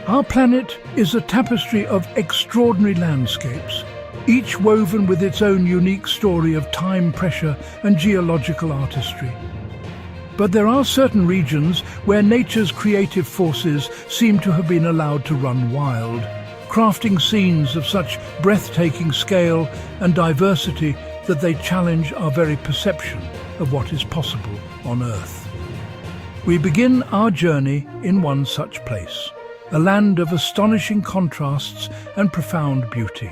Our planet is a tapestry of extraordinary landscapes, each woven with its own unique story of time, pressure, and geological artistry. But there are certain regions where nature's creative forces seem to have been allowed to run wild, crafting scenes of such breathtaking scale and diversity that they challenge our very perception of what is possible on Earth. We begin our journey in one such place, a land of astonishing contrasts and profound beauty.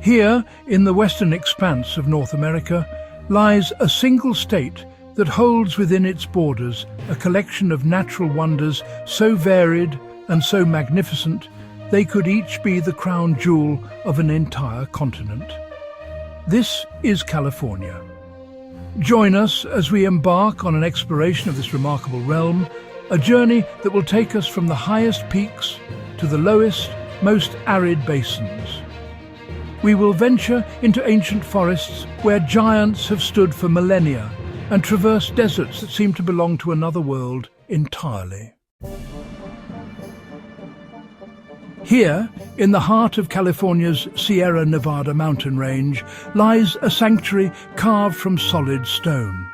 Here, in the western expanse of North America, lies a single state that holds within its borders a collection of natural wonders so varied and so magnificent they could each be the crown jewel of an entire continent. This is California. Join us as we embark on an exploration of this remarkable realm, a journey that will take us from the highest peaks to the lowest, most arid basins. We will venture into ancient forests where giants have stood for millennia and traverse deserts that seem to belong to another world entirely. Here, in the heart of California's Sierra Nevada mountain range, lies a sanctuary carved from solid stone.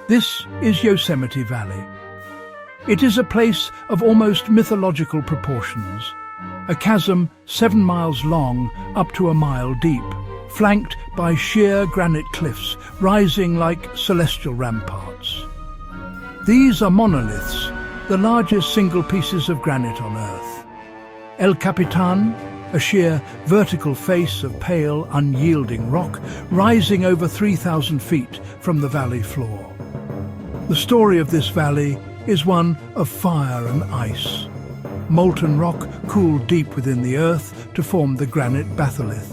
This is Yosemite Valley. It is a place of almost mythological proportions, a chasm 7 miles long, up to a mile deep, flanked by sheer granite cliffs rising like celestial ramparts. These are monoliths, the largest single pieces of granite on Earth. El Capitan, a sheer vertical face of pale, unyielding rock, rising over 3,000 feet from the valley floor. The story of this valley is one of fire and ice. Molten rock cooled deep within the earth to form the granite batholith.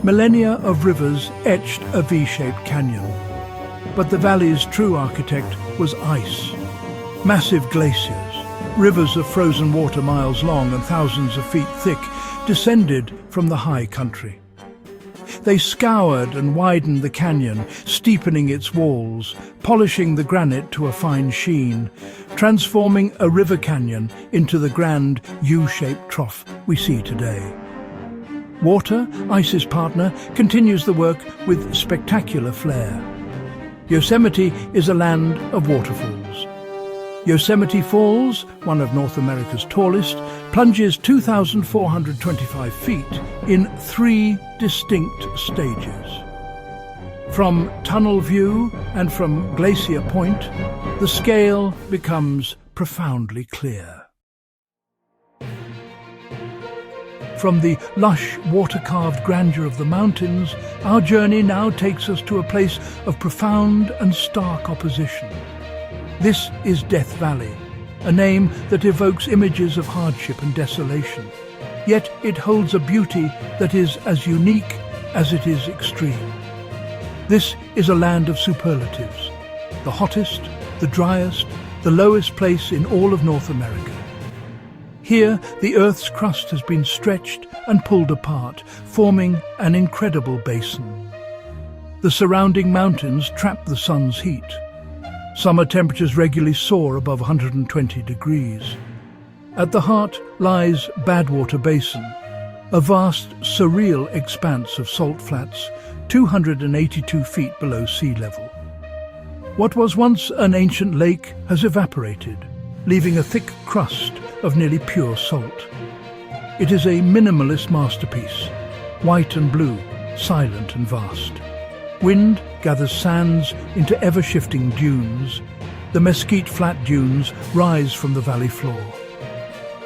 Millennia of rivers etched a V-shaped canyon. But the valley's true architect was ice. Massive glaciers, rivers of frozen water miles long and thousands of feet thick, descended from the high country. They scoured and widened the canyon, steepening its walls, polishing the granite to a fine sheen, transforming a river canyon into the grand U-shaped trough we see today. Water, ice's partner, continues the work with spectacular flair. Yosemite is a land of waterfalls. Yosemite Falls, one of North America's tallest, plunges 2,425 feet in 3 distinct stages. From tunnel view and from Glacier Point, the scale becomes profoundly clear. From the lush, water-carved grandeur of the mountains, our journey now takes us to a place of profound and stark opposition. This is Death Valley, a name that evokes images of hardship and desolation. Yet it holds a beauty that is as unique as it is extreme. This is a land of superlatives, the hottest, the driest, the lowest place in all of North America. Here, the Earth's crust has been stretched and pulled apart, forming an incredible basin. The surrounding mountains trap the sun's heat. Summer temperatures regularly soar above 120 degrees. At the heart lies Badwater Basin, a vast, surreal expanse of salt flats 282 feet below sea level. What was once an ancient lake has evaporated, leaving a thick crust of nearly pure salt. It is a minimalist masterpiece, white and blue, silent and vast. Wind gathers sands into ever-shifting dunes. The mesquite flat dunes rise from the valley floor.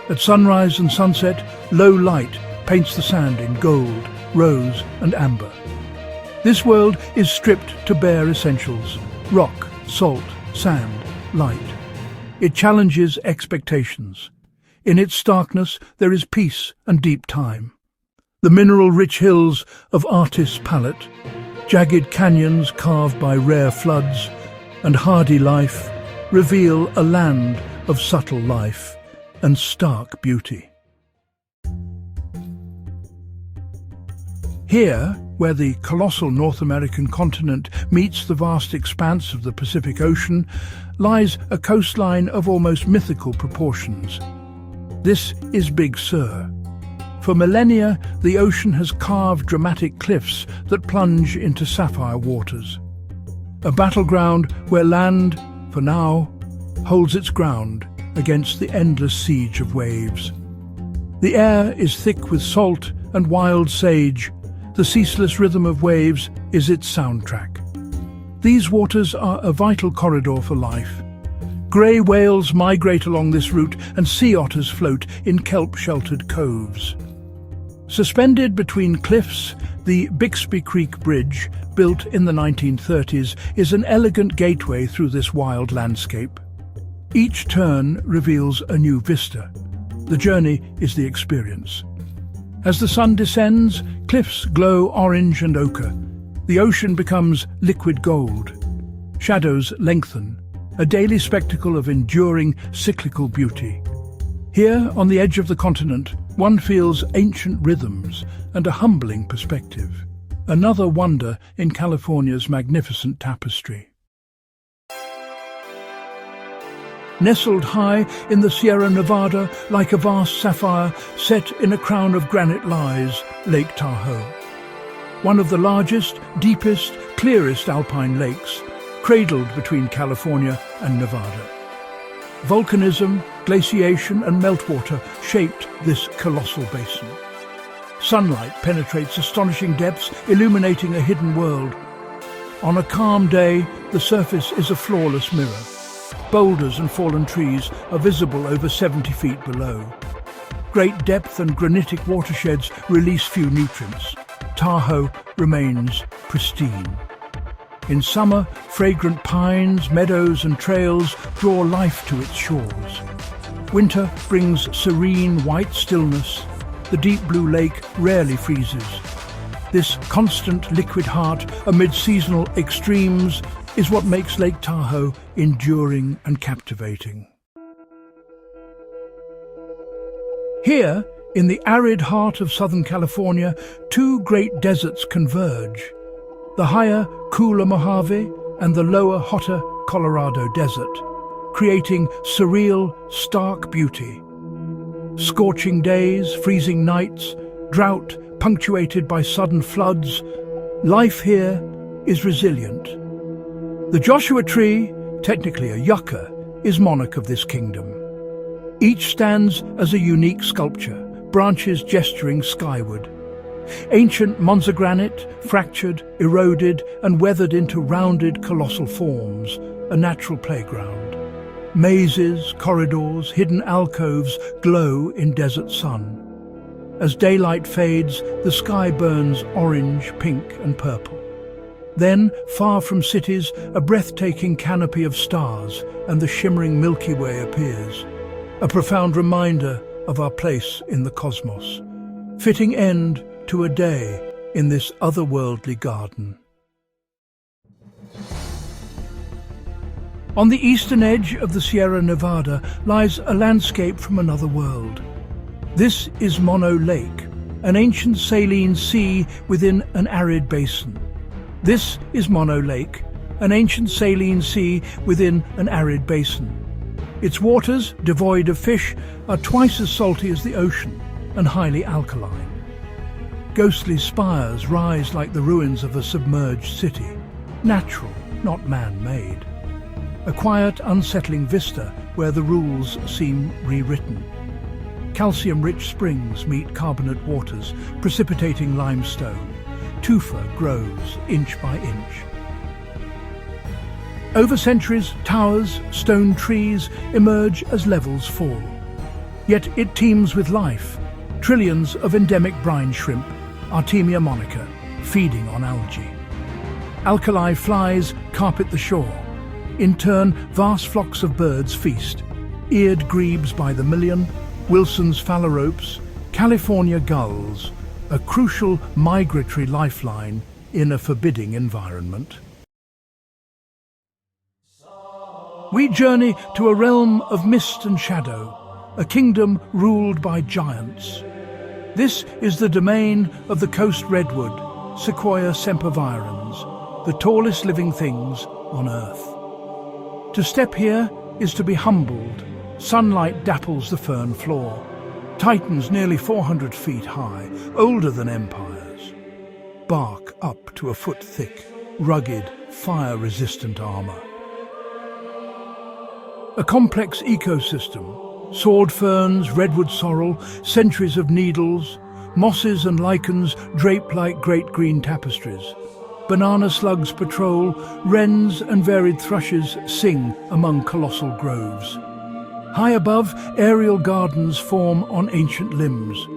At sunrise and sunset, low light paints the sand in gold, rose and amber. This world is stripped to bare essentials: rock, salt, sand, light. It challenges expectations. In its starkness there is peace and deep time. The mineral-rich hills of artist's palette, jagged canyons carved by rare floods, and hardy life reveal a land of subtle life and stark beauty. Here, where the colossal North American continent meets the vast expanse of the Pacific Ocean, lies a coastline of almost mythical proportions. This is Big Sur. For millennia, the ocean has carved dramatic cliffs that plunge into sapphire waters. A battleground where land, for now, holds its ground against the endless siege of waves. The air is thick with salt and wild sage. The ceaseless rhythm of waves is its soundtrack. These waters are a vital corridor for life. Grey whales migrate along this route and sea otters float in kelp-sheltered coves. Suspended between cliffs, the Bixby Creek Bridge, built in the 1930s, is an elegant gateway through this wild landscape. Each turn reveals a new vista. The journey is the experience. As the sun descends, cliffs glow orange and ochre. The ocean becomes liquid gold. Shadows lengthen, a daily spectacle of enduring cyclical beauty. Here, on the edge of the continent, one feels ancient rhythms and a humbling perspective. Another wonder in California's magnificent tapestry. Nestled high in the Sierra Nevada, like a vast sapphire set in a crown of granite, lies Lake Tahoe. One of the largest, deepest, clearest alpine lakes, cradled between California and Nevada. Volcanism, glaciation and meltwater shaped this colossal basin. Sunlight penetrates astonishing depths, illuminating a hidden world. On a calm day, the surface is a flawless mirror. Boulders and fallen trees are visible over 70 feet below. Great depth and granitic watersheds release few nutrients. Tahoe remains pristine. In summer, fragrant pines, meadows and trails draw life to its shores. Winter brings serene white stillness. The deep blue lake rarely freezes. This constant liquid heart amid seasonal extremes is what makes Lake Tahoe enduring and captivating. Here, in the arid heart of Southern California, two great deserts converge. The higher cooler Mojave and the lower, hotter Colorado Desert, creating surreal, stark beauty. Scorching days, freezing nights, drought punctuated by sudden floods, life here is resilient. The Joshua tree, technically a yucca, is monarch of this kingdom. Each stands as a unique sculpture, branches gesturing skyward. Ancient Monza granite, fractured, eroded and weathered into rounded colossal forms, a natural playground. Mazes, corridors, hidden alcoves glow in desert sun. As daylight fades, the sky burns orange, pink and purple. Then, far from cities, a breathtaking canopy of stars and the shimmering Milky Way appears, a profound reminder of our place in the cosmos. Fitting end to a day in this otherworldly garden. On the eastern edge of the Sierra Nevada lies a landscape from another world. This is Mono Lake, an ancient saline sea within an arid basin. This is Mono Lake, an ancient saline sea within an arid basin. Its waters, devoid of fish, are twice as salty as the ocean and highly alkaline. Ghostly spires rise like the ruins of a submerged city, natural, not man-made. A quiet, unsettling vista where the rules seem rewritten. Calcium-rich springs meet carbonate waters, precipitating limestone. Tufa grows inch by inch. Over centuries, towers, stone trees emerge as levels fall. Yet it teems with life. Trillions of endemic brine shrimp, Artemia monica, feeding on algae. Alkali flies carpet the shore. In turn, vast flocks of birds feast. Eared grebes by the million, Wilson's phalaropes, California gulls, a crucial migratory lifeline in a forbidding environment. We journey to a realm of mist and shadow, a kingdom ruled by giants. This is the domain of the coast redwood, Sequoia sempervirens, the tallest living things on Earth. To step here is to be humbled Sunlight dapples the fern floor. Titans nearly 400 feet high, older than empires. Bark up to a foot thick, rugged, fire-resistant armor. A complex ecosystem, sword ferns, redwood sorrel, centuries of needles, mosses and lichens drape like great green tapestries. Banana slugs patrol, wrens and varied thrushes sing among colossal groves. High above, aerial gardens form on ancient limbs.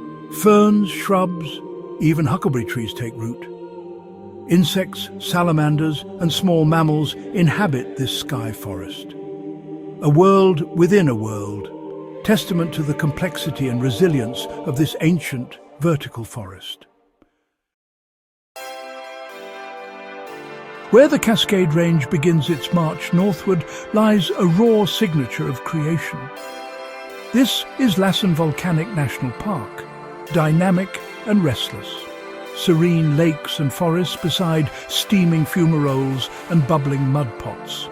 Ferns, shrubs, even huckleberry trees take root. Insects, salamanders and small mammals inhabit this sky forest. A world within a world, testament to the complexity and resilience of this ancient vertical forest. Where the Cascade Range begins its march northward lies a raw signature of creation. This is Lassen Volcanic National Park, dynamic and restless. Serene lakes and forests beside steaming fumaroles and bubbling mud pots.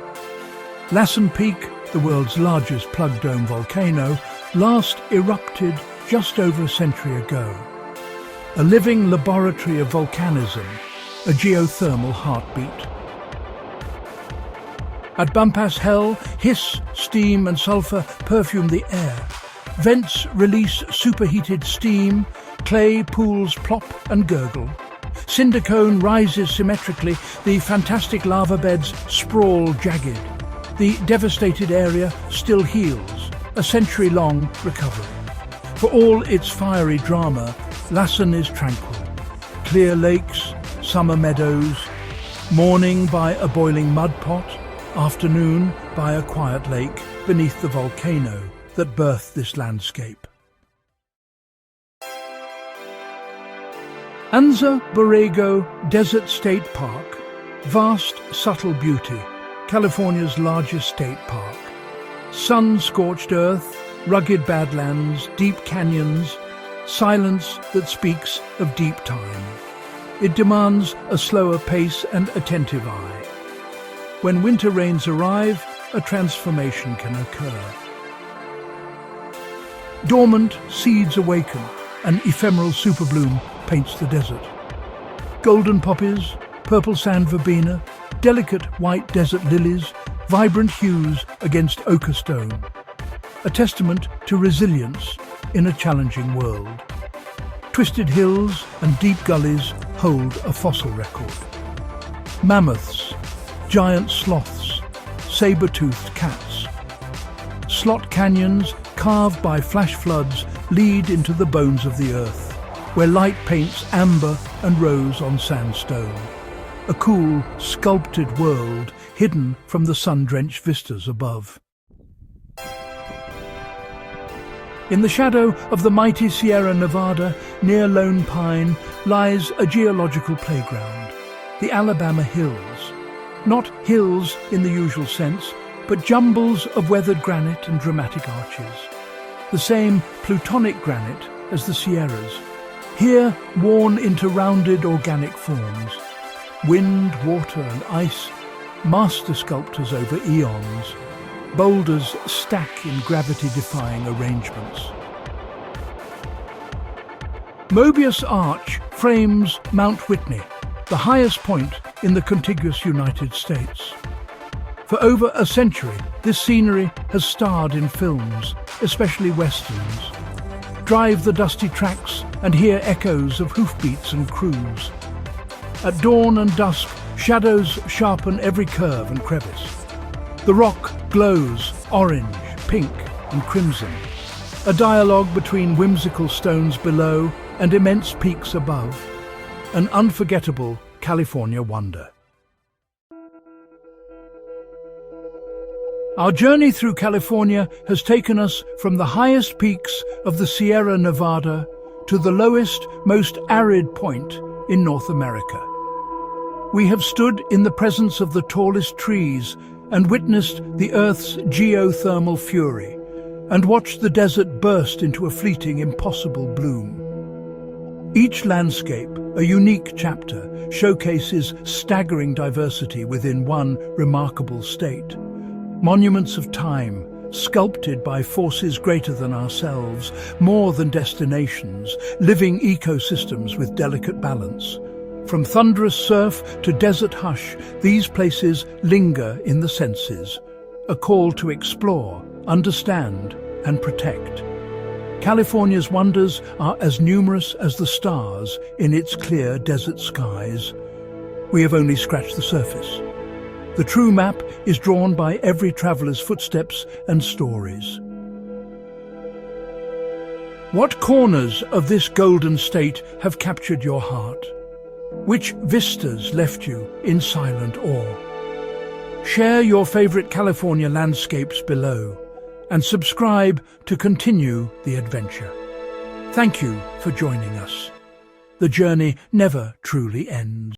Lassen Peak, the world's largest plug dome volcano, last erupted just over a century ago. A living laboratory of volcanism, a geothermal heartbeat. At Bumpass Hell, hiss, steam and sulfur perfume the air. Vents release superheated steam, clay pools plop and gurgle. Cinder cone rises symmetrically, the fantastic lava beds sprawl jagged. The devastated area still heals, a century-long recovery. For all its fiery drama, Lassen is tranquil. Clear lakes, summer meadows, morning by a boiling mud pot, afternoon by a quiet lake beneath the volcano that birthed this landscape. Anza Borrego Desert State Park, vast, subtle beauty, California's largest state park. Sun-scorched earth, rugged badlands, deep canyons, silence that speaks of deep time. It demands a slower pace and attentive eye. When winter rains arrive, a transformation can occur. Dormant seeds awaken, an ephemeral superbloom paints the desert. Golden poppies, purple sand verbena, delicate white desert lilies, vibrant hues against ochre stone. A testament to resilience in a challenging world. Twisted hills and deep gullies hold a fossil record. Mammoths, giant sloths, saber-toothed cats. Slot canyons carved by flash floods lead into the bones of the earth, where light paints amber and rose on sandstone. A cool, sculpted world hidden from the sun-drenched vistas above. In the shadow of the mighty Sierra Nevada, near Lone Pine, lies a geological playground, the Alabama Hills. Not hills in the usual sense, but jumbles of weathered granite and dramatic arches. The same plutonic granite as the Sierras, here worn into rounded organic forms. Wind, water and ice, master sculptors over eons. Boulders stack in gravity-defying arrangements. Mobius Arch frames Mount Whitney, the highest point in the contiguous United States. For over a century, this scenery has starred in films, especially westerns. Drive the dusty tracks and hear echoes of hoofbeats and crews. At dawn and dusk, shadows sharpen every curve and crevice. The rock glows orange, pink and crimson. A dialogue between whimsical stones below and immense peaks above. An unforgettable California wonder. Our journey through California has taken us from the highest peaks of the Sierra Nevada to the lowest, most arid point in North America. We have stood in the presence of the tallest trees and witnessed the Earth's geothermal fury, and watched the desert burst into a fleeting, impossible bloom. Each landscape, a unique chapter, showcases staggering diversity within one remarkable state. Monuments of time, sculpted by forces greater than ourselves, more than destinations, living ecosystems with delicate balance. From thunderous surf to desert hush, these places linger in the senses, a call to explore, understand, and protect. California's wonders are as numerous as the stars in its clear desert skies. We have only scratched the surface. The true map is drawn by every traveler's footsteps and stories. What corners of this golden state have captured your heart? Which vistas left you in silent awe? Share your favorite California landscapes below and subscribe to continue the adventure. Thank you for joining us. The journey never truly ends.